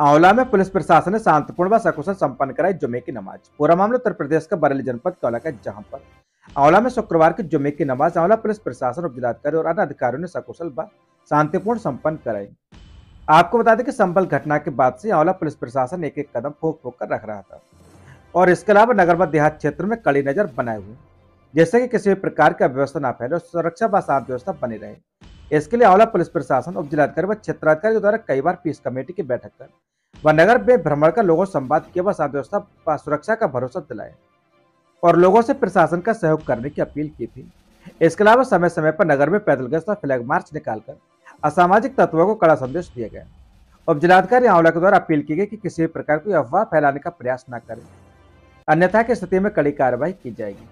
आंवला में पुलिस प्रशासन ने शांतिपूर्ण व सकुशल संपन्न कराई जुमे की नमाज। पूरा मामला उत्तर प्रदेश का बरेली जनपद के आंवला का, जहां पर आंवला में शुक्रवार की जुमे की नमाज आंवला पुलिस प्रशासन, उपजिलाधिकारी और अन्य अधिकारियों ने सकुशल व शांतिपूर्ण संपन्न कराई। आपको बता दें कि संभल घटना के बाद से आंवला पुलिस प्रशासन एक एक कदम फूंक फूंक कर रख रहा था और इसके अलावा नगर व देहात क्षेत्र में कड़ी नजर बनाए हुए, जिससे कि किसी भी प्रकार की अव्यवस्था न फैले और सुरक्षा व शांति व्यवस्था बनी रहे। इसके लिए आंवला पुलिस प्रशासन, उपजिलाधिकारी व क्षेत्राधिकारी द्वारा कई बार पीस कमेटी की बैठक कर व नगर में भ्रमण कर लोगों से संवाद किया व शांति व्यवस्था व सुरक्षा का भरोसा दिलाया और लोगों से प्रशासन का सहयोग करने की अपील की थी। इसके अलावा समय समय पर नगर में पैदल गश्त व फ्लैग मार्च निकालकर असामाजिक तत्वों को कड़ा संदेश दिया गया। उपजिलाधिकारी आंवला के द्वारा अपील की गई कि किसी भी प्रकार की अफवाह फैलाने का प्रयास न करें, अन्यथा की स्थिति में कड़ी कार्रवाई की जाएगी।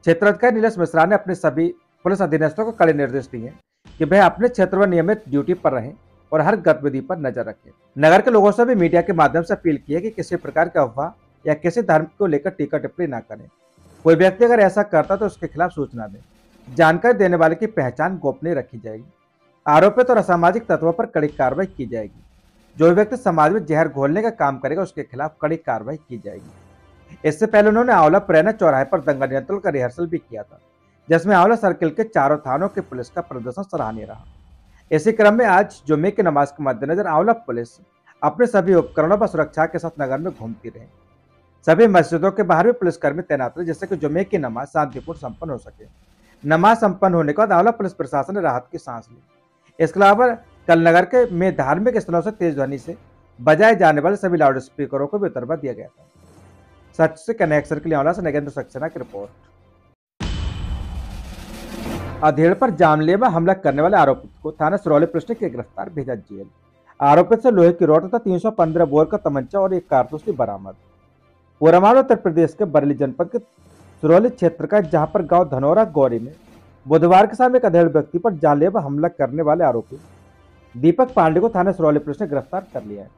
क्षेत्राधिकारी नीलेश मिश्रा ने अपने सभी पुलिस अधीनस्थों को कड़े निर्देश दिए कि वह अपने क्षेत्र में नियमित ड्यूटी पर रहें और हर गतिविधि पर नजर रखें। नगर के लोगों से भी मीडिया के माध्यम से अपील की है कि किसी प्रकार की अफवाह या किसी धर्म को लेकर टीका टिप्पणी न करें। कोई व्यक्ति अगर ऐसा करता तो उसके खिलाफ सूचना दें। जानकारी देने वाले की पहचान गोपनीय रखी जाएगी। आरोपित और असामाजिक तत्वों पर कड़ी कार्रवाई की जाएगी। जो भी व्यक्ति समाज में जहर घोलने का काम करेगा उसके खिलाफ कड़ी कार्रवाई की जाएगी। इससे पहले उन्होंने आंवला प्रेरणा चौराहे पर दंगा नियंत्रण का रिहर्सल भी किया था, जिसमें आंवला सर्किल के चारों थानों के पुलिस का प्रदर्शन सराहनीय रहा। इसी क्रम में आज जुम्मे की नमाज के मद्देनजर आंवला पुलिस अपने सभी उपकरणों पर सुरक्षा के साथ नगर में घूमती रहे। सभी मस्जिदों के बाहर भी पुलिसकर्मी तैनात रहे, जिससे कि जुम्मे की नमाज शांतिपूर्ण संपन्न हो सके। नमाज संपन्न होने के बाद आंवला पुलिस प्रशासन ने राहत की सांस ली। इसके अलावा कल नगर के में धार्मिक स्थलों से तेज ध्वनि से बजाए जाने वाले सभी लाउड स्पीकरों को भी उतरवा दिया गया था। सच से कनेक्शन के लिए आंवला से नगेंद्र सक्सेना की रिपोर्ट। अधेड़ पर जानलेवा हमला करने वाले आरोपित को थाना सिरौली पुलिस ने गिरफ्तार भेजा जेल। आरोपित से लोहे की रॉड तथा 315 बोर का तमंचा और एक कारतूस भी बरामद। पूरा मामला उत्तर प्रदेश के बरेली जनपद के सिरौली क्षेत्र का, जहां पर गांव धनौरा गौरी में बुधवार के शाम एक अधेड़ व्यक्ति पर जानलेवा हमला करने वाले आरोपी दीपक पांडे को थाना सिरौली पुलिस ने गिरफ्तार कर लिया है।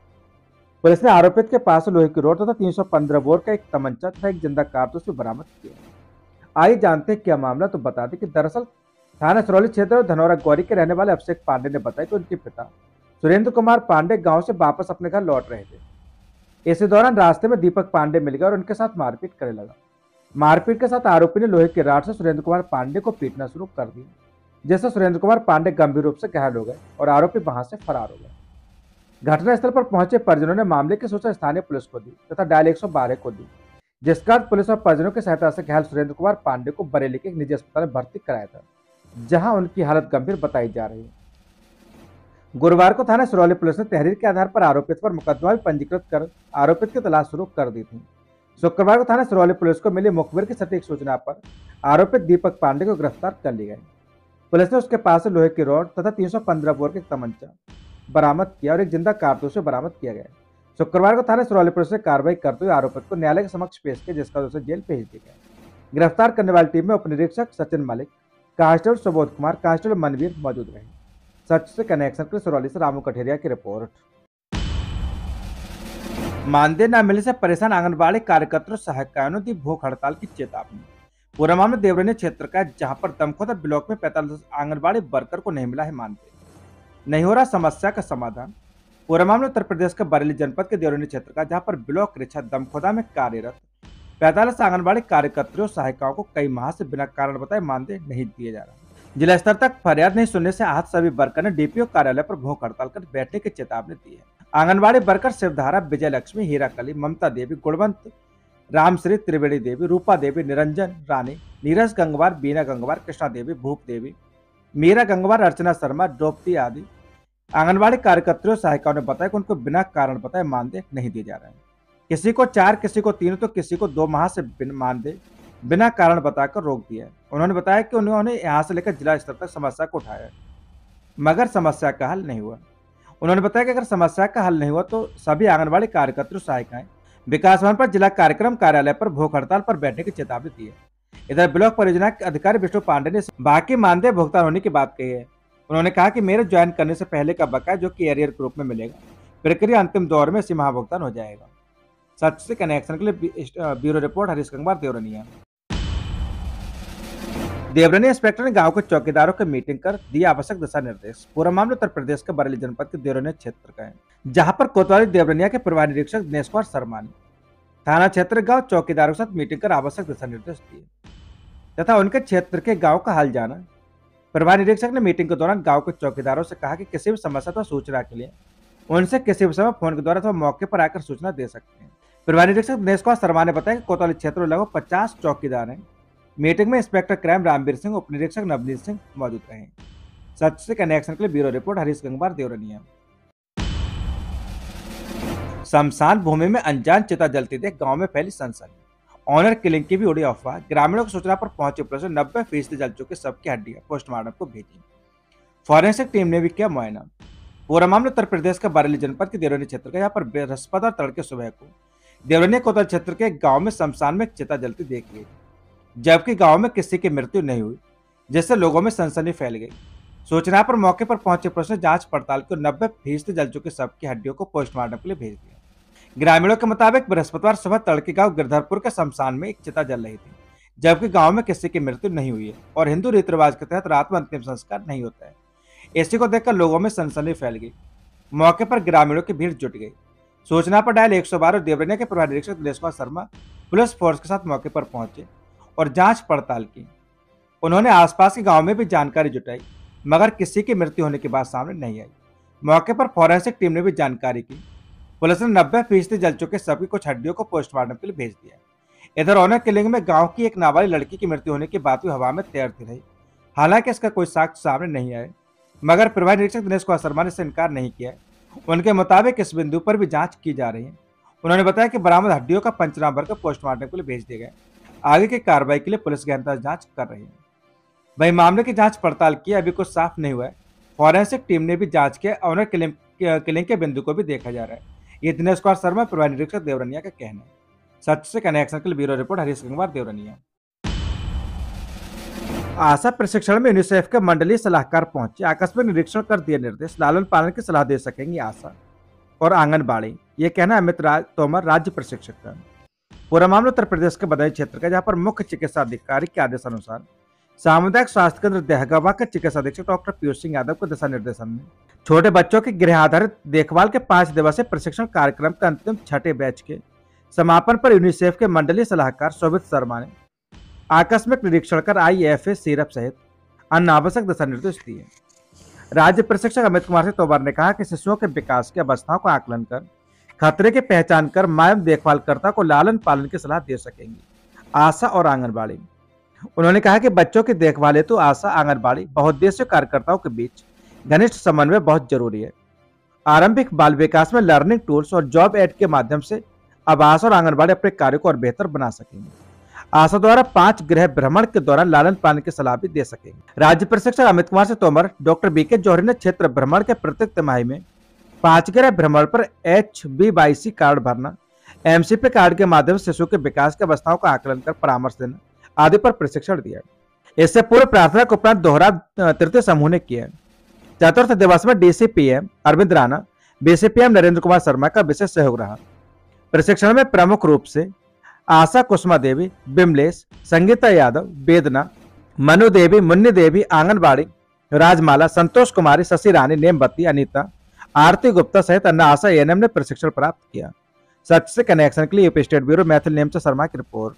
पुलिस ने आरोपित के पास लोहे की रॉड तथा 315 बोर का एक तमंचा तथा एक जिंदा कारतूस भी बरामद किया। आइए जानते हैं क्या मामला। तो बता दें कि दरअसल थाना सिरौली क्षेत्र और धनौरा गौरी के रहने वाले अभिषेक पांडे ने बताया कि उनके पिता सुरेंद्र कुमार पांडे गांव से वापस अपने घर लौट रहे थे। इसी दौरान रास्ते में दीपक पांडे मिल गया और उनके साथ मारपीट करने लगा। मारपीट के साथ आरोपी ने लोहे की रॉड से सुरेंद्र कुमार पांडे को पीटना शुरू कर दिया, जिससे सुरेंद्र कुमार पांडे गंभीर रूप से घायल हो गए और आरोपी वहां से फरार हो गए। घटनास्थल पर पहुंचे परिजनों ने मामले की सूचना स्थानीय पुलिस को दी तथा डायल 112 को दी, जिसके बाद पुलिस और परिजनों की सहायता से घायल सुरेंद्र कुमार पांडे को बरेली के एक निजी अस्पताल में भर्ती कराया था, जहां उनकी हालत गंभीर बताई जा रही है। गुरुवार को थाना सिरौली पुलिस ने तहरीर के आधार पर आरोपित पर मुकदमा भी पंजीकृत कर आरोपित की तलाश शुरू कर दी थी। शुक्रवार को थाना सिरौली पुलिस को मिली मुखबिर की सटीक सूचना पर आरोपित दीपक पांडे को गिरफ्तार कर लिया गया। पुलिस ने उसके पास से लोहे की रॉड तथा 315 बोर के तमंचा बरामद किया और एक जिंदा कारतूस बरामद किया गया। शुक्रवार को थाना सिरौली पुलिस ने कार्रवाई करते हुए आरोपित को न्यायालय के समक्ष पेश किया, जिसका उसे जेल भेज दिया गया। गिरफ्तार करने वाली टीम में उप निरीक्षक सचिन मलिक, कांस्टेबल सुबोध कुमार, कांस्टेबल मनवीर मौजूद रहे। सच से कनेक्शन के लिए सिरौली से रामू कठेरिया की रिपोर्ट। मानदेय न मिलने से परेशान आंगनबाड़ी कार्यकर्ता सहायिकाओं ने दी भूख हड़ताल की चेतावनी। पूरा मामला देवरनी क्षेत्र का, जहां पर दमखोदा ब्लॉक में 45 आंगनबाड़ी वर्कर को नहीं मिला है मानदेय, नहीं हो रहा समस्या का समाधान। पूरा मामला उत्तर प्रदेश के बरेली जनपद के देवरनी क्षेत्र का, जहां पर ब्लॉक रिक्शा दमखोदा में कार्यरत 45 आंगनबाड़ी कार्यकर्ताओं सहायिकाओं को कई माह से बिना कारण बताए मानदेय नहीं दिए जा रहा। जिला स्तर तक फरियाद नहीं सुनने से आहत सभी वर्कर ने डीपीओ कार्यालय पर भूख हड़ताल कर बैठने की चेतावनी दी है। आंगनबाड़ी वर्कर शिवधारा, विजय लक्ष्मी, हीरा कली, ममता देवी, गुणवंत, रामश्री, त्रिवेणी देवी, रूपा देवी, निरंजन रानी, नीरज गंगवार, बीना गंगवार, कृष्णा देवी, भूप देवी, मीरा गंगवार, अर्चना शर्मा, द्रौपदी आदि आंगनबाड़ी कार्यकर्ताओं सहायिकाओं ने बताया कि उनको बिना कारण बताए मानदेय नहीं दिए जा रहे हैं। किसी को 4, किसी को 3 तो किसी को 2 माह से मानदेय बिना कारण बताकर रोक दिया है। उन्होंने बताया कि उन्होंने यहां से लेकर जिला स्तर तक समस्या को उठाया, मगर समस्या का हल नहीं हुआ। उन्होंने बताया कि अगर समस्या का हल नहीं हुआ तो सभी आंगनबाड़ी कार्यकर्ता सहायिकाएं विकास भवन पर जिला कार्यक्रम कार्यालय पर भूख हड़ताल पर बैठने की चेतावनी दी है। इधर ब्लॉक परियोजना के अधिकारी विष्णु पांडे ने बाकी मानदेय भुगतान होने की बात कही है। उन्होंने कहा कि मेरे ज्वाइन करने से पहले का बकाया, जो कि एरियर के रूप में मिलेगा, प्रक्रिया अंतिम दौर में इसी माह भुगतान हो जाएगा। सच से कनेक्शन के लिए bureau report Harish Gangwar, Devarniya. Devarni inspector ने गांव के चौकीदारों की मीटिंग कर दिए आवश्यक दिशा निर्देश। पूरा मामला उत्तर प्रदेश के बरेली जनपद के देवरनी क्षेत्र का है, जहां पर कोतवाली देवरनिया के प्रभारी निरीक्षक दिनेश कुमार शर्मा ने थाना क्षेत्र गांव चौकीदारों के साथ मीटिंग कर आवश्यक दिशा निर्देश दिए तथा उनके क्षेत्र के गांव का हाल जाना। प्रभारी निरीक्षक ने मीटिंग के दौरान गांव के चौकीदारों से कहा कि किसी भी समस्या अथवा सूचना के लिए उनसे किसी भी समय फोन के द्वारा अथवा मौके पर आकर सूचना दे सकते हैं। प्रभारी निरीक्षक दिनेश कुमार शर्मा ने बताया कि कोतवाली क्षेत्र में लगभग 50 चौकीदार हैं। मीटिंग में इंस्पेक्टर क्राइम रामवीर सिंह, उप निरीक्षक नवनीत सिंह मौजूद रहे। सच से कनेक्शन के लिए ब्यूरो रिपोर्ट हरीश गंगवार, देवरनिया। शमशान भूमि में अनजान चिता जलती देख गांव में फैली सनसनी। ऑनर किलिंग की भी उड़ी अफवाह। ग्रामीणों की सूचना पर पहुंचे पुलिस ने 90% जल चुके सबकी हड्डियां पोस्टमार्टम को भेजी। फॉरेंसिक टीम ने भी किया मुआयना। पूरा मामला उत्तर प्रदेश के बरेली जनपद के देवरनी क्षेत्र का, यहाँ पर बृहस्पति और तड़के सुबह को देवरनी कोतवाल क्षेत्र के गांव में शमशान में चिता जलती देख गई, जबकि गांव में किसी की मृत्यु नहीं हुई, जिससे लोगों में सनसनी फैल गई। सूचना पर मौके पर पहुंचे पुलिस ने जांच पड़ताल कर 90% जल चुके सबकी हड्डियों को पोस्टमार्टम के लिए भेज दिया। ग्रामीणों के मुताबिक बृहस्पतिवार सुबह तड़के गांव गिरधरपुर के शमशान में एक चिता जल रही थी, जबकि गांव में किसी की मृत्यु नहीं हुई है और हिंदू रीति रिवाज के तहत रात में अंतिम संस्कार नहीं होता है। इसी को देखकर लोगों में सनसनी फैल गई। मौके पर ग्रामीणों की भीड़ जुट गई। सूचना पर डायल 112 और देवरनिया के प्रभारी निरीक्षक दिनेश कुमार शर्मा पुलिस फोर्स के साथ मौके पर पहुंचे और जांच पड़ताल की। उन्होंने आसपास के गांव में भी जानकारी जुटाई, मगर किसी की मृत्यु होने की बात सामने नहीं आई। मौके पर फॉरेंसिक टीम ने भी जानकारी की। पुलिस ने 90% जल चुके सबकी कुछ हड्डियों को पोस्टमार्टम के लिए भेज दिया। इधर ऑनर किलिंग में गांव की एक नाबालिग लड़की की मृत्यु होने की बात भी हवा में तैरती रही। हालांकि इसका कोई साक्ष्य सामने नहीं आया, मगर प्रभारी निरीक्षक दिनेश कुमार शर्मा ने इससे इनकार नहीं किया। उनके मुताबिक इस बिंदु पर भी जांच की जा रही है। उन्होंने बताया कि बरामद हड्डियों का पंचनामा भरकर पोस्टमार्टम के लिए भेज दिया गया। आगे की कार्रवाई के लिए पुलिस गहनता जांच कर रही है। वही मामले की जांच पड़ताल की, अभी कुछ साफ नहीं हुआ है। फॉरेंसिक टीम ने भी जांच किया। ऑनर किलिंग के बिंदु को भी देखा जा रहा है। ये दिनेश कुमार शर्मा, प्रभारी निरीक्षक देवरनिया का कहना है। सच से कनेक्शन के लिए ब्यूरो रिपोर्ट हरीश गंगवार, देवरनिया। आशा प्रशिक्षण में यूनिसेफ के मंडलीय सलाहकार पहुंचे। आकस्मिक निरीक्षण कर दिए निर्देश। लालन पालन की सलाह दे सकेंगी आशा और आंगनबाड़ी, ये कहना अमित तोमर, राज्य प्रशिक्षक का। पूरा मामला उत्तर प्रदेश के बदायूं क्षेत्र का, जहां पर मुख्य चिकित्सा अधिकारी के आदेशानुसार सामुदायिक स्वास्थ्य केंद्र देहगवा के चिकित्सा अधीक्षक डॉक्टर पीयूष सिंह यादव के दिशा निर्देशन में छोटे बच्चों की गृह आधारित देखभाल के 5 दिवसीय प्रशिक्षण कार्यक्रम के अंतिम 6ठे बैच के समापन पर यूनिसेफ के मंडलीय सलाहकार शोभित शर्मा ने आकस्मिक निरीक्षण कर IFA सिरप सहित अन्य आवश्यक दिशा निर्देश दिए। राज्य प्रशिक्षक अमित कुमार तोमर ने कहा कि शिशुओं के विकास की अवस्थाओं का आकलन कर खतरे की पहचान कर मां एवं देखभालकर्ता को लालन पालन की सलाह दे सकेंगी आशा और आंगनबाड़ी। उन्होंने कहा कि बच्चों की देखभाल हेतु आशा, आंगनबाड़ी, बहुउद्देशीय कार्यकर्ताओं के बीच घनिष्ठ समन्वय बहुत जरूरी है। आरंभिक बाल विकास में लर्निंग टूल्स और जॉब एड के माध्यम से अब आशा और आंगनबाड़ी अपने कार्य को और बेहतर बना सकेंगे। आशा द्वारा 5 गृह भ्रमण के दौरान लालन पालन की सलाह भी दे सकेंगे। राज्य प्रशिक्षक अमित कुमार तोमर, डॉक्टर BK जौहरी ने क्षेत्र भ्रमण के प्रत्येक तिमाही में 5 गृह भ्रमण पर HBYC कार्ड भरना, MCP कार्ड के माध्यम से शिशु के विकास की अवस्थाओं का आकलन कर परामर्श देना आदि पर प्रशिक्षण दिया। इससे पूर्व प्रार्थना के उपरांत दोहरा तृतीय समूह ने किया। चतुर्थ दिवस में DCPM अरविंद राणा, BCPM नरेंद्र कुमार शर्मा का विशेष सहयोग रहा। प्रशिक्षण में प्रमुख रूप से आशा कुसुमा देवी, बिमलेश, संगीता यादव, वेदना, मनु देवी, मुन्नी देवी, आंगनबाड़ी राजमाला, संतोष कुमारी, शशि रानी, नेमबत्ती, अनीता, आरती गुप्ता सहित अन्य आशा ANM ने प्रशिक्षण प्राप्त किया। सच से कनेक्शन के लिए UP state bureau Maithil name से शर्मा की रिपोर्ट।